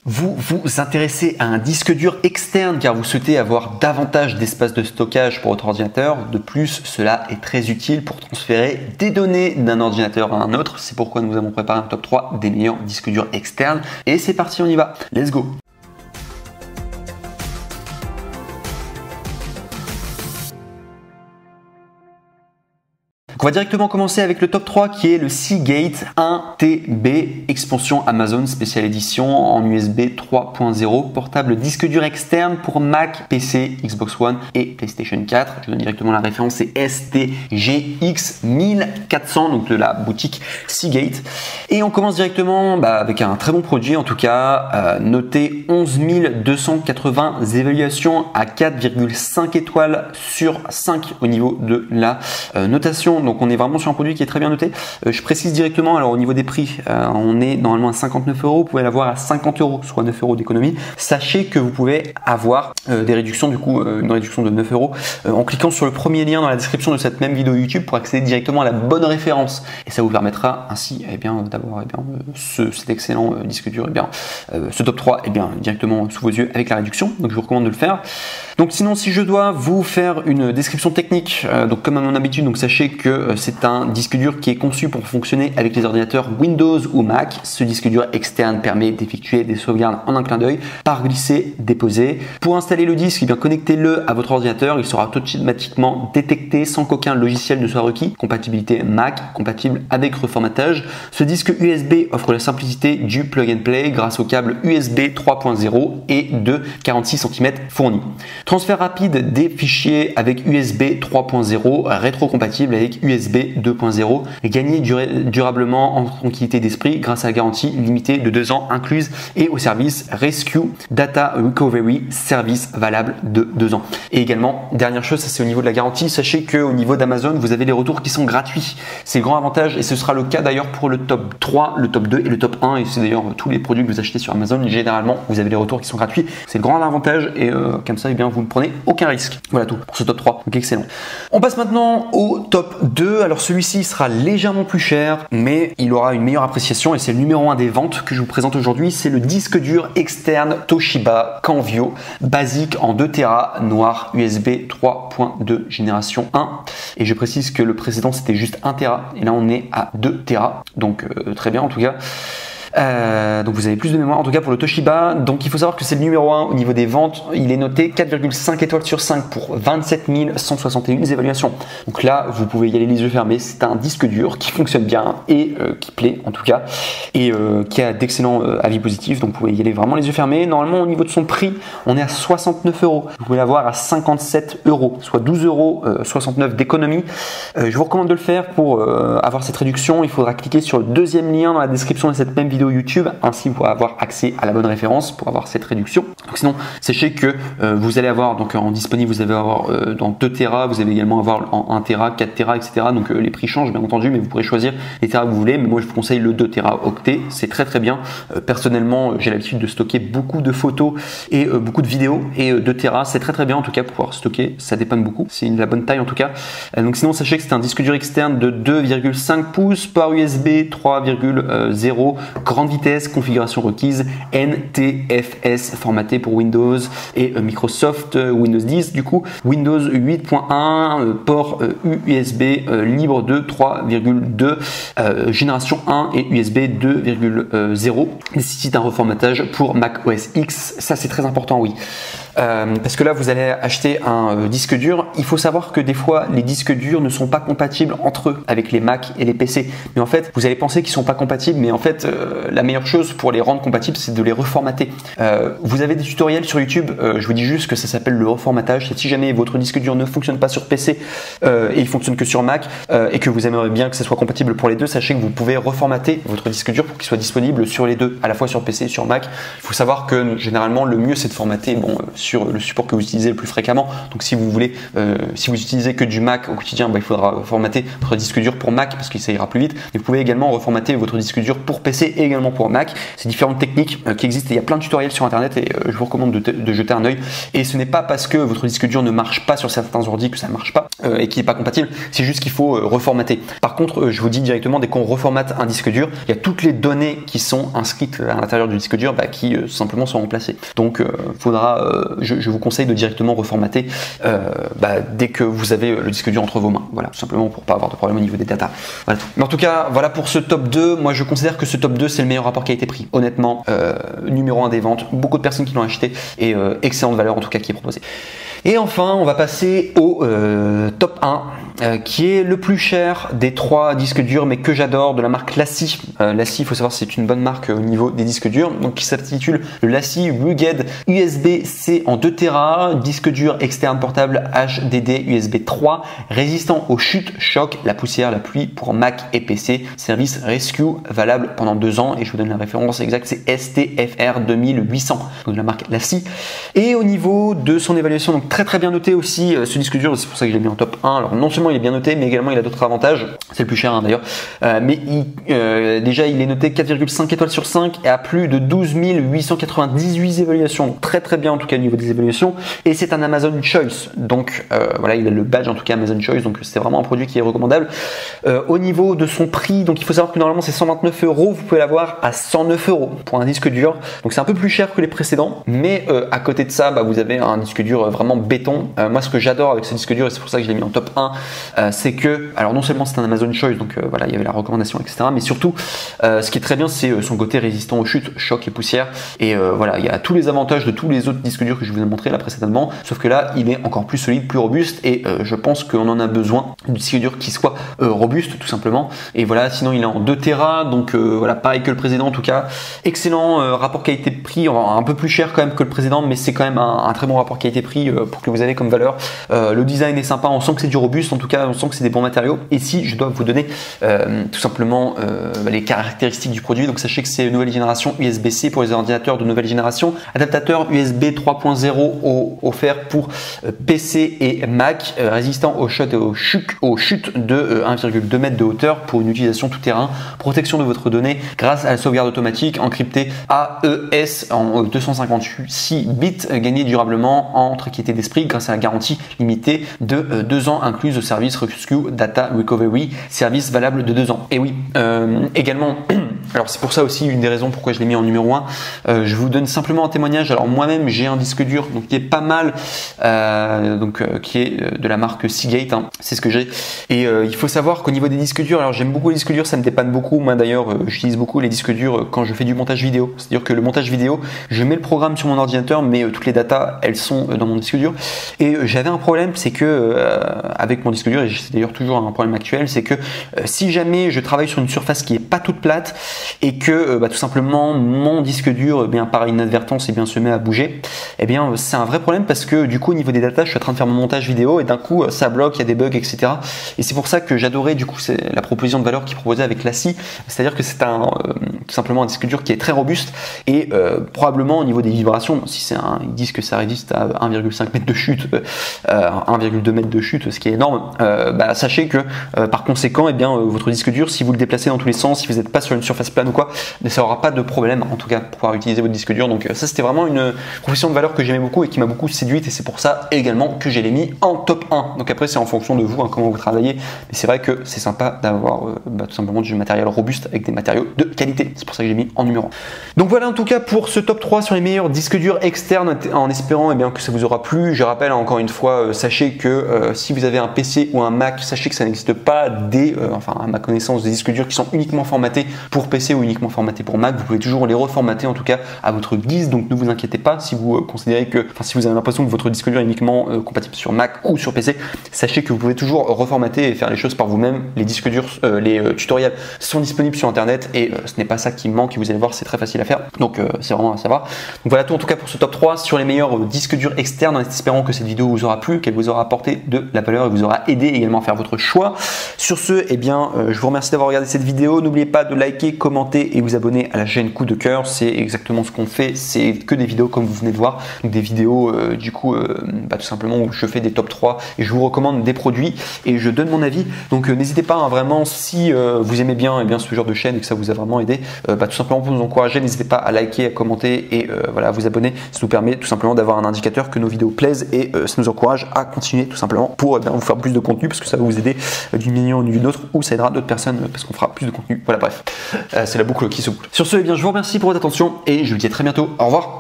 Vous vous intéressez à un disque dur externe car vous souhaitez avoir davantage d'espace de stockage pour votre ordinateur. De plus, cela est très utile pour transférer des données d'un ordinateur à un autre. C'est pourquoi nous avons préparé un top 3 des meilleurs disques durs externes. Et c'est parti, on y va. Let's go! On va directement commencer avec le top 3 qui est le Seagate 1TB expansion Amazon spéciale édition en USB 3.0 portable disque dur externe pour Mac, PC, Xbox One et PlayStation 4. Je donne directement la référence, c'est STGX 1400 donc de la boutique Seagate. Et on commence directement avec un très bon produit en tout cas, noté 11 280 évaluations à 4,5 étoiles sur 5 au niveau de la notation. Donc on est vraiment sur un produit qui est très bien noté. Je précise directement, alors au niveau des prix, on est normalement à 59 €, vous pouvez l'avoir à 50 €, soit 9 € d'économie. Sachez que vous pouvez avoir des réductions, du coup une réduction de 9 € en cliquant sur le premier lien dans la description de cette même vidéo YouTube pour accéder directement à la bonne référence. Et ça vous permettra ainsi d'avoir cet excellent disque dur, ce top 3 directement sous vos yeux avec la réduction. Donc je vous recommande de le faire. Donc sinon, si je dois vous faire une description technique, donc comme à mon habitude, donc sachez que c'est un disque dur qui est conçu pour fonctionner avec les ordinateurs Windows ou Mac. Ce disque dur externe permet d'effectuer des sauvegardes en un clin d'œil par glisser, déposer. Pour installer le disque, connectez-le à votre ordinateur. Il sera automatiquement détecté sans qu'aucun logiciel ne soit requis. Compatibilité Mac, compatible avec reformatage. Ce disque USB offre la simplicité du plug and play grâce au câble USB 3.0 et de 46 cm fourni. Transfert rapide des fichiers avec USB 3.0, rétrocompatible avec USB 2.0 et gagner durablement en tranquillité d'esprit grâce à la garantie limitée de 2 ans incluse et au service Rescue Data Recovery Service valable de 2 ans. Et également, dernière chose, ça c'est au niveau de la garantie, sachez qu'au niveau d'Amazon, vous avez les retours qui sont gratuits. C'est le grand avantage et ce sera le cas d'ailleurs pour le top 3, le top 2 et le top 1 et c'est d'ailleurs tous les produits que vous achetez sur Amazon, généralement vous avez les retours qui sont gratuits. C'est le grand avantage et comme ça, vous ne prenez aucun risque. Voilà tout pour ce top 3, donc excellent. On passe maintenant au top 2. Alors celui-ci sera légèrement plus cher, mais il aura une meilleure appréciation et c'est le numéro 1 des ventes que je vous présente aujourd'hui. C'est le disque dur externe Toshiba Canvio, basique en 2 Tera, noir USB 3.2 génération 1. Et je précise que le précédent c'était juste 1 Tera et là on est à 2 Tera, donc très bien en tout cas. Donc vous avez plus de mémoire en tout cas pour le Toshiba. Donc il faut savoir que c'est le numéro 1 au niveau des ventes. Il est noté 4,5 étoiles sur 5 pour 27 161 évaluations. Donc là vous pouvez y aller les yeux fermés. C'est un disque dur qui fonctionne bien et qui plaît en tout cas et qui a d'excellents avis positifs. Donc vous pouvez y aller vraiment les yeux fermés. Normalement au niveau de son prix on est à 69 €. Vous pouvez l'avoir à 57 €, soit 12,69 € d'économie. Je vous recommande de le faire pour avoir cette réduction. Il faudra cliquer sur le deuxième lien dans la description de cette même vidéo YouTube, ainsi vous pourrez avoir accès à la bonne référence pour avoir cette réduction. Donc sinon, sachez que vous allez avoir donc en disponible, vous allez avoir dans 2 Tera, vous allez également avoir en 1 Tera, 4 Tera, etc. Donc les prix changent bien entendu, mais vous pourrez choisir les Tera que vous voulez. Mais moi je vous conseille le 2 Tera octet, c'est très très bien. Personnellement, j'ai l'habitude de stocker beaucoup de photos et beaucoup de vidéos et 2 Tera, c'est très très bien en tout cas pour pouvoir stocker, ça dépanne beaucoup, c'est la bonne taille en tout cas. Donc sinon, sachez que c'est un disque dur externe de 2,5 pouces par USB 3,0 grande vitesse, configuration requise, NTFS formaté pour Windows et Microsoft Windows 10, du coup Windows 8.1, port USB libre de 3,2 génération 1 et USB 2,0, nécessite un reformatage pour Mac OS X, ça c'est très important, oui. Parce que là vous allez acheter un disque dur, il faut savoir que des fois les disques durs ne sont pas compatibles entre eux avec les Mac et les PC, mais en fait vous allez penser qu'ils sont pas compatibles, mais en fait la meilleure chose pour les rendre compatibles c'est de les reformater. Vous avez des tutoriels sur YouTube, je vous dis juste que ça s'appelle le reformatage. Si jamais votre disque dur ne fonctionne pas sur PC et il fonctionne que sur Mac et que vous aimeriez bien que ça soit compatible pour les deux, sachez que vous pouvez reformater votre disque dur pour qu'il soit disponible sur les deux, à la fois sur PC et sur Mac. Il faut savoir que généralement le mieux c'est de formater sur le support que vous utilisez le plus fréquemment. Donc si vous voulez, si vous utilisez que du Mac au quotidien, il faudra formater votre disque dur pour Mac parce que ça ira plus vite. Mais vous pouvez également reformater votre disque dur pour PC également pour Mac. C'est différentes techniques qui existent et il y a plein de tutoriels sur internet et je vous recommande de jeter un œil. Et ce n'est pas parce que votre disque dur ne marche pas sur certains ordi que ça ne marche pas et qu'il n'est pas compatible, c'est juste qu'il faut reformater. Par contre, je vous dis directement, dès qu'on reformate un disque dur, il y a toutes les données qui sont inscrites à l'intérieur du disque dur qui simplement sont remplacées. Donc je vous conseille de directement reformater dès que vous avez le disque dur entre vos mains. Voilà, tout simplement pour pas avoir de problème au niveau des datas. Voilà. Mais en tout cas, voilà pour ce top 2. Moi, je considère que ce top 2, c'est le meilleur rapport qualité-prix. Honnêtement, numéro 1 des ventes, beaucoup de personnes qui l'ont acheté et excellente valeur en tout cas qui est proposée. Et enfin, on va passer au top 1, qui est le plus cher des 3 disques durs, mais que j'adore, de la marque LaCie. LaCie, il faut savoir, c'est une bonne marque au niveau des disques durs, donc qui s'intitule le LaCie Rugged USB-C en 2 Tera, disque dur externe portable HDD USB 3, résistant aux chutes, chocs, la poussière, la pluie pour Mac et PC, service Rescue valable pendant 2 ans, et je vous donne la référence exacte, c'est STFR 2800, donc de la marque LaCie. Et au niveau de son évaluation, donc très bien noté aussi ce disque dur, c'est pour ça que je l'ai mis en top 1. Alors non seulement il est bien noté, mais également il a d'autres avantages, c'est le plus cher d'ailleurs, mais déjà il est noté 4,5 étoiles sur 5 et à plus de 12 898 évaluations, donc très bien en tout cas au niveau des évaluations, et c'est un Amazon Choice, donc voilà, il a le badge en tout cas Amazon Choice, donc c'est vraiment un produit qui est recommandable. Au niveau de son prix, donc il faut savoir que normalement c'est 129 €, vous pouvez l'avoir à 109 € pour un disque dur, donc c'est un peu plus cher que les précédents, mais à côté de ça, vous avez un disque dur vraiment béton. Moi, ce que j'adore avec ce disque dur, et c'est pour ça que je l'ai mis en top 1, c'est que, alors non seulement c'est un Amazon Choice, donc voilà, il y avait la recommandation, etc., mais surtout, ce qui est très bien, c'est son côté résistant aux chutes, chocs et poussières, et voilà, il y a tous les avantages de tous les autres disques durs que je vous ai montré là précédemment, sauf que là, il est encore plus solide, plus robuste, et je pense qu'on en a besoin d'un disque dur qui soit robuste, tout simplement, et voilà, sinon il est en 2 Tera, donc voilà, pareil que le précédent, en tout cas, excellent rapport qualité-prix, un peu plus cher quand même que le précédent, mais c'est quand même un très bon rapport qualité-prix pour que vous avez comme valeur. Le design est sympa, on sent que c'est du robuste, en tout cas on sent que c'est des bons matériaux. Et si je dois vous donner tout simplement les caractéristiques du produit, donc sachez que c'est une nouvelle génération USB-C pour les ordinateurs de nouvelle génération, adaptateur USB 3.0 offert pour PC et Mac, résistant aux chutes de 1,2 m de hauteur pour une utilisation tout terrain, protection de votre donnée grâce à la sauvegarde automatique encryptée AES en 256 bits, gagné durablement en tranquillité d'esprit grâce à la garantie limitée de 2 ans incluse au service Rescue Data Recovery, service valable de 2 ans. Et oui, également, alors c'est pour ça aussi une des raisons pourquoi je l'ai mis en numéro 1, je vous donne simplement un témoignage. Alors moi-même j'ai un disque dur donc qui est pas mal, qui est de la marque Seagate, c'est ce que j'ai, et il faut savoir qu'au niveau des disques durs, alors j'aime beaucoup les disques durs, ça me dépanne beaucoup, moi d'ailleurs j'utilise beaucoup les disques durs quand je fais du montage vidéo, c'est-à-dire que le montage vidéo, je mets le programme sur mon ordinateur, mais toutes les datas elles sont dans mon disque dur, et j'avais un problème, c'est que avec mon disque dur, et c'est d'ailleurs toujours un problème actuel, c'est que si jamais je travaille sur une surface qui est pas toute plate et que tout simplement mon disque dur par inadvertance se met à bouger, c'est un vrai problème, parce que du coup au niveau des datas je suis en train de faire mon montage vidéo et d'un coup ça bloque, il y a des bugs, etc. Et c'est pour ça que j'adorais du coup c'est la proposition de valeur qui proposait avec LaCie, c'est-à-dire que c'est tout simplement un disque dur qui est très robuste, et probablement au niveau des vibrations, si c'est ils disent que ça résiste à 1,5 m de chute, 1,2 m de chute, ce qui est énorme, sachez que par conséquent votre disque dur, si vous le déplacez dans tous les sens, si vous n'êtes pas sur une surface plane ou quoi, ça n'aura pas de problème en tout cas pour pouvoir utiliser votre disque dur. Donc ça c'était vraiment une proposition de valeur que j'aimais beaucoup et qui m'a beaucoup séduite, et c'est pour ça également que j'ai mis en top 1. Donc après c'est en fonction de vous, comment vous travaillez, mais c'est vrai que c'est sympa d'avoir tout simplement du matériel robuste avec des matériaux de qualité, c'est pour ça que j'ai mis en numéro 1. Donc voilà en tout cas pour ce top 3 sur les meilleurs disques durs externes, en espérant que ça vous aura plu. Je rappelle encore une fois, sachez que si vous avez un PC ou un Mac, sachez que ça n'existe pas à ma connaissance, des disques durs qui sont uniquement formatés pour PC ou uniquement formatés pour Mac. Vous pouvez toujours les reformater en tout cas à votre guise, donc ne vous inquiétez pas si vous considérez que, si vous avez l'impression que votre disque dur est uniquement compatible sur Mac ou sur PC, sachez que vous pouvez toujours reformater et faire les choses par vous-même. Les disques durs, les tutoriels sont disponibles sur internet, et ce n'est pas ça qui manque, et vous allez voir c'est très facile à faire, donc c'est vraiment à savoir. Donc voilà tout en tout cas pour ce top 3 sur les meilleurs disques durs externes, en espérant que cette vidéo vous aura plu, qu'elle vous aura apporté de la valeur et vous aura aider également à faire votre choix. Sur ce, eh bien, je vous remercie d'avoir regardé cette vidéo. N'oubliez pas de liker, commenter et vous abonner à la chaîne Coup de Cœur. C'est exactement ce qu'on fait. C'est que des vidéos comme vous venez de voir. Donc des vidéos tout simplement où je fais des top 3 et je vous recommande des produits et je donne mon avis. Donc n'hésitez pas vraiment si vous aimez bien, ce genre de chaîne et que ça vous a vraiment aidé, tout simplement pour nous encourager, n'hésitez pas à liker, à commenter et à vous abonner. Ça nous permet tout simplement d'avoir un indicateur que nos vidéos plaisent et ça nous encourage à continuer tout simplement pour vous faire plus de contenu parce que ça va vous aider d'une manière ou d'une autre ou ça aidera d'autres personnes parce qu'on fera plus de contenu. Voilà, bref, c'est la boucle qui se boucle. Sur ce, je vous remercie pour votre attention et je vous dis à très bientôt. Au revoir.